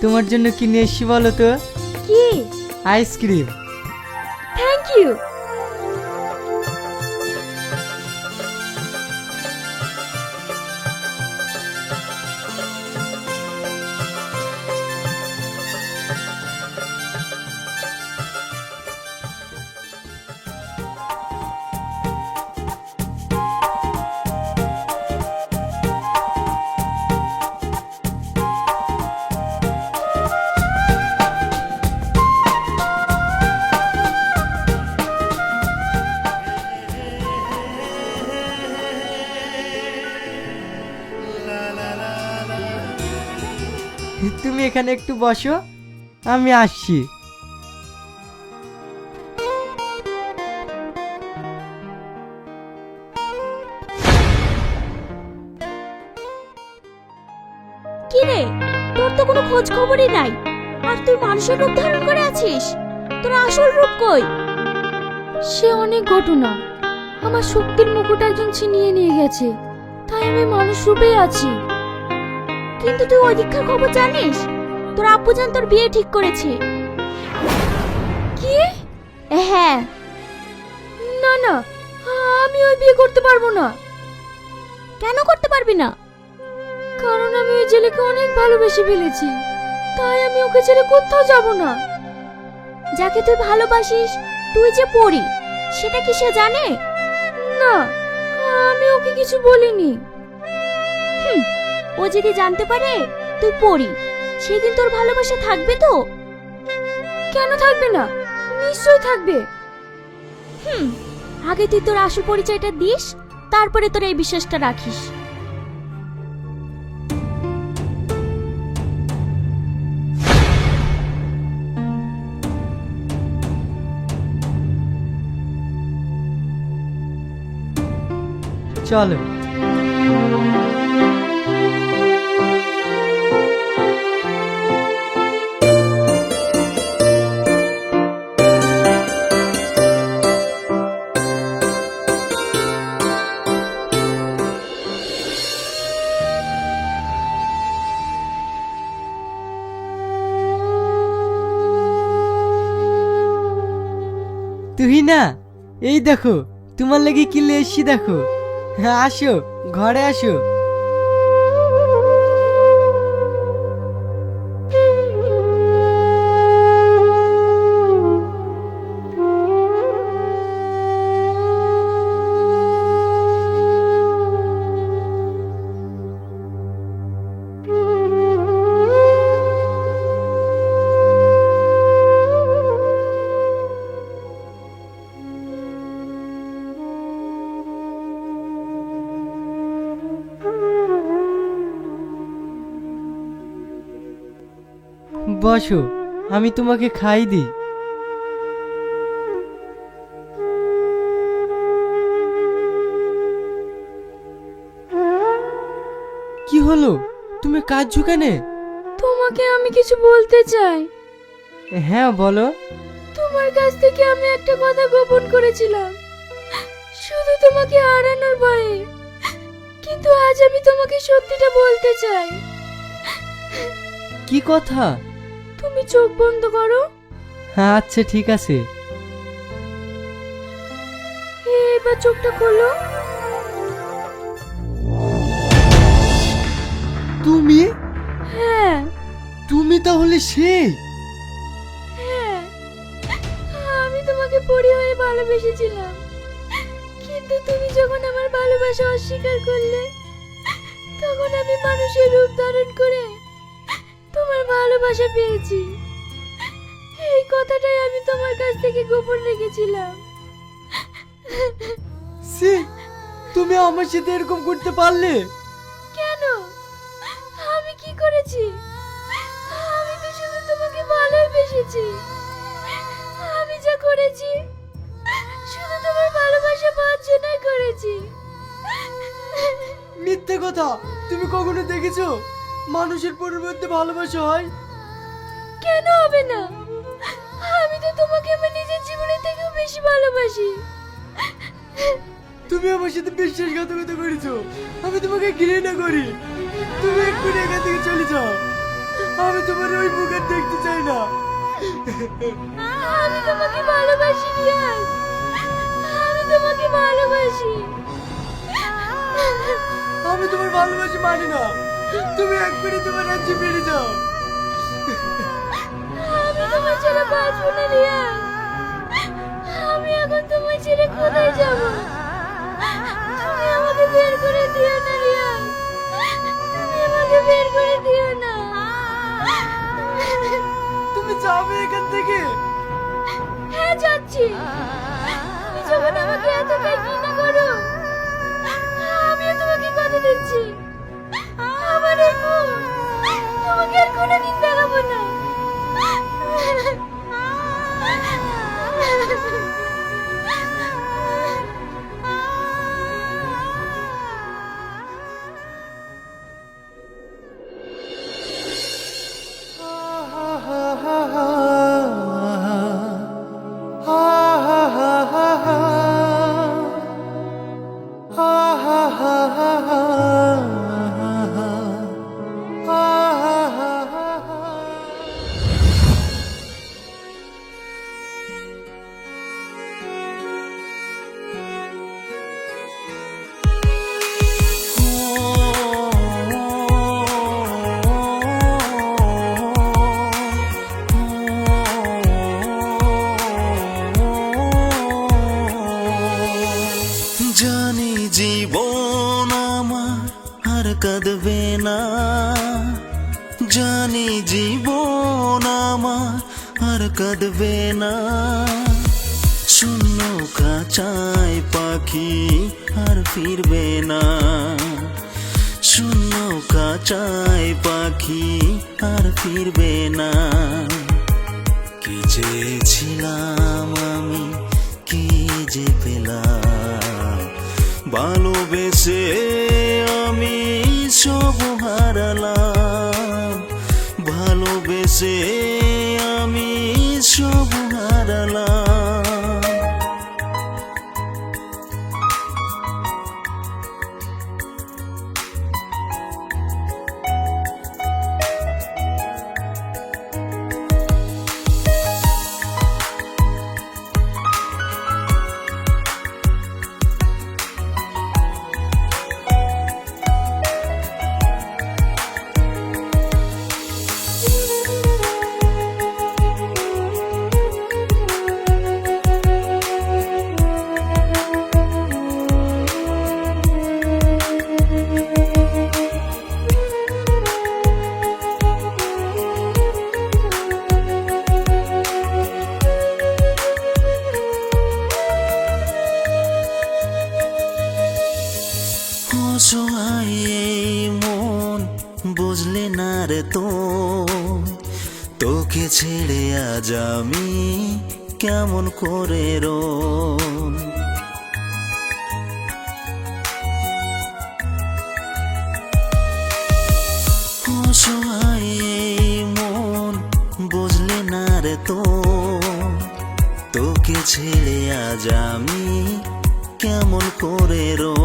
তোমার জন্য কি নিয়ে এসছি বলো তো? কি? আইসক্রিম। Thank you. তুমি এখানে একটু বসো, আমি আসছি। কি রে, তোর তো কোনো খোঁজ খবরই নাই, আর তুই মানুষের রূপ ধারণ করে আছিস। তোর আসল রূপ কই? সে অনেক ঘটনা, আমার শক্তির মুকুট একজন ছিনিয়ে নিয়ে গেছে, তাই আমি মানুষ রূপেই আছি। কিন্তু তুই ওই দীক্ষার খবর জানিস? তোর আব্বুজান তোর বিয়ে ঠিক করেছে। কি? হ্যাঁ। না না, আমি ওই বিয়ে করতে পারবো না। কেন করতে পারবি না? কারণ আমি ওই ছেলেকে অনেক ভালোবেসে ফেলেছি, তাই আমি ওকে ছেড়ে কোথাও যাব না। যাকে তুই ভালোবাসিস, তুই যে পড়ি, সেটা কি সে জানে? না, আমি ওকে কিছু বলিনি। ও যদি জানতে পারে তুই পড়ি, সেদিন তোর ভালোবাসা থাকবে তো? কেন থাকবে না, নিশ্চয়ই থাকবে। আগে তুই তোর আসল পরিচয়টা দিস, তারপরে তোর এই বিশ্বাসটা রাখিস। চলো। তুই না, এই দেখো তোমার লাগি কি নিয়ে এসছি দেখো। হ্যাঁ আসো, ঘরে আসো। বসো, আমি তোমাকে খাই দিই। কি হলো, তুমি কাঁদছো কেন? তোমাকে আমি কিছু বলতে চাই। হ্যাঁ বলো। তোমার কাছ থেকে আমি একটা কথা গোপন করেছিলাম, শুধু তোমাকে হারানোর ভয়ে। কিন্তু আজ আমি তোমাকে সত্যিটা বলতে চাই। কি কথা? তুমি চোখ বন্ধ করো। হ্যাঁ আচ্ছা ঠিক আছে। এবার চোখটা খোলো। তুমি? হ্যাঁ তুমি তাহলে সেই? হ্যাঁ, আমি তোমাকে পরি হয়ে ভালোবেসেছিলাম, কিন্তু তুমি যখন আমার ভালোবাসা অস্বীকার করলে, তখন আমি মানুষের রূপ ধারণ করে তোমার ভালোবাসা পেয়েছি। এই কথাটাই আমি তোমার কাছ থেকে গোপন রেখেছিলাম। সে তুমি আমার সাথে এরকম করতে পারলে? কেন? আমি কি করেছি? আমি তো শুধু তোমাকে ভালোবেসেছি। আমি যা করেছি শুধু তোমার ভালোবাসা পাওয়ার জন্যই করেছি। মিথ্যে কথা, তুমি কখনো দেখেছো মানুষের পরিবর্তে ভালোবাসা হয়? কেন হবে না? আমি তো তোমাকে আমার নিজের জীবনের থেকেও বেশি ভালোবাসি। তুমি আমার সাথে বিশ্বাসঘাতকতা করেছো, আমি তোমাকে ঘৃণা করি। তুমি এক্ষুনি এখান থেকে চলে যাও। আমি তোমার ওই মুখ আর দেখতে চাই না। আমি তোমাকে ভালোবাসি রিয়াজ, আমি তোমাকে ভালোবাসি। আমি তোমার ভালোবাসি মানি না। তুমি একবারই তোমার রাজ্যে ফিরে যাও। আমি তোমার ছেড়ে বাঁচবো না রিয়াজ। আমি এখন তোমার ছেড়ে কোথায় যাব? তুমি আমাকে বের করে দিও না রিয়াজ, তুমি আমাকে বের করে দিও না। তুমি যাবে এখান থেকে? হ্যাঁ যাচ্ছি। তুমি যখন আমাকে এতটাই ঘৃণা করো, আমিও তোমাকে কথা দিচ্ছি, আমার এই মন তোমাকে আর কোনোদিন দেখাবো না। জানি জীবন আমার আর কাঁদবে না, জানি জীবন আমার আর কাঁদবে না। শূন্য খাঁচায় পাখি আর ফিরবে না, শূন্য খাঁচায় পাখি আর ফিরবে না। কি চেয়েছিলাম আমি, কি যে পেলাম, ভালোবেসে আমি সব হারালাম, ভালোবেসে আমি সব হারালাম। অসহায় এই মন বুঝলে না রে তো, তোকে ছেড়ে আজ আমি কেমন করে রো। অসহায় এই মন বুঝলে না রে তো, তোকে ছেড়ে আজ আমি কেমন করে রো।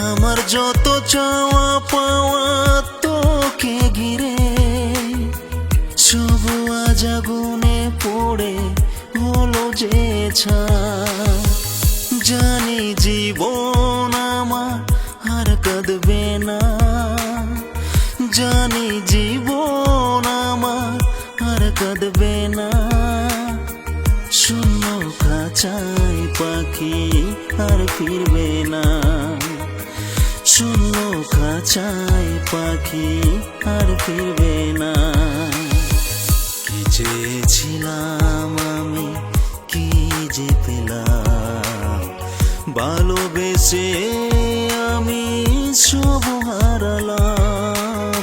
আমার যত চাওয়া পাওয়া তোকে ঘিরে, সব আজ আগুনে পড়ে হলো যে ছাই। জানি জীবন আমার আর কাঁদবে না, জানি জীবন আমার আর কাঁদবে না। শূন্য খাঁচায় পাখি আর ফিরবে না, শূন্য খাঁচায় পাখি আর ফিরবে না। কি চেয়েছিলাম আমি, কি যে পেলাম, ভালোবেসে আমি সব হারালাম,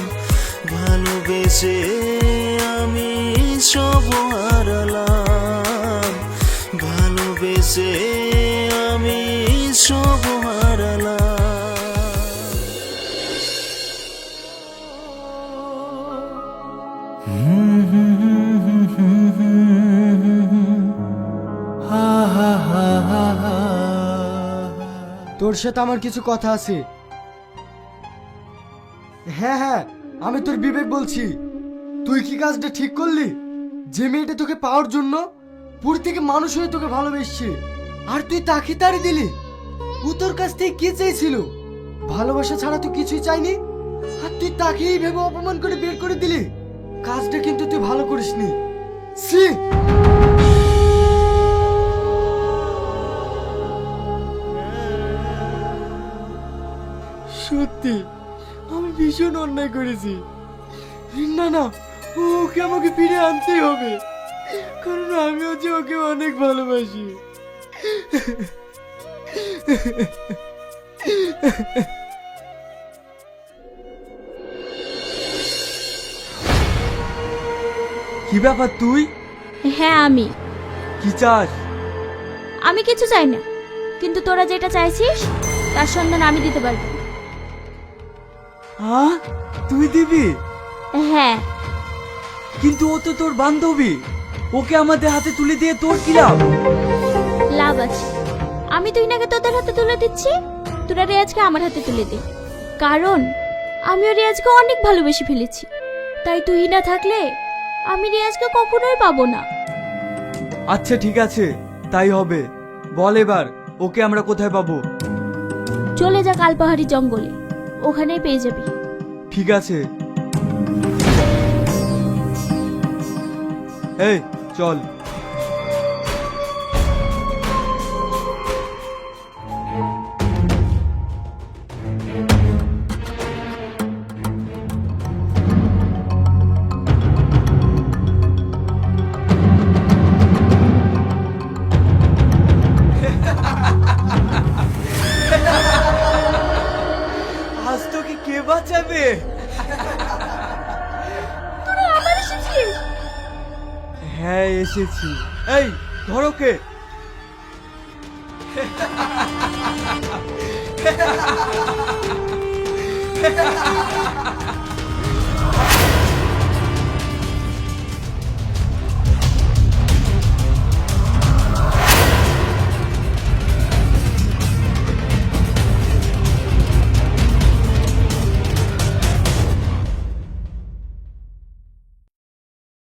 ভালোবেসে আমি সব হারালাম, ভালোবেসে আমি সব হারালাম। তোর সাথে আমার কিছু কথা আছে। হ্যাঁ হ্যাঁ, আমি তোর বিবেক বলছি, তুই কি কাজটা ঠিক করলি? যে মেয়েটা তোকে পাওয়ার জন্য পুরী থেকে মানুষ হয়ে তোকে ভালোবেসছে, আর তুই তাকে তাড়ি দিলি। ও তোর কাছ থেকে কি চেয়েছিল? ভালোবাসা ছাড়া তুই কিছুই চাইনি, আর তুই তাকেই ভেবে অপমান করে বের করে দিলি। কাজটা কিন্তু তুই ভালো করিসনি। ছি! সত্যি আমি ভীষণ অন্যায় করেছি। না না, ওকে আমাকে ফিরে আনতেই হবে, কারণ আমিও যে ওকে অনেক ভালোবাসি। কি ব্যাপার তুই? হ্যাঁ আমি কি চাস? আমি কিছু চাই না, কিন্তু তোরা যেটা চাইছিস তার সন্ধান আমি দিতে পারবো। হ্যাঁ, তুই দিবি? হ্যাঁ, কিন্তু ও তো তোর বান্ধবী, ওকে আমাদের হাতে তুলে দিয়ে তোর কি লাভ? লাভ আছে। আমি তুই নাকি তোদের হাতে তুলে দিচ্ছি, তোরা রিয়াজকে আমার হাতে তুলে দে, কারণ আমিও রিয়াজকে অনেক ভালোবেসে ফেলেছি। তাই তুই না থাকলে আমি রিয়াজকে কখনোই পাবো না। আচ্ছা ঠিক আছে, তাই হবে। বল এবার ওকে আমরা কোথায় পাবো? চলে যা কালপাহাড়ি জঙ্গলে, ওখানেই পেয়ে যাবি। ঠিক আছে, এই চল। আজ তোকে কে বাঁচাবে? হ্যাঁ এসেছি। এই ধরো কে?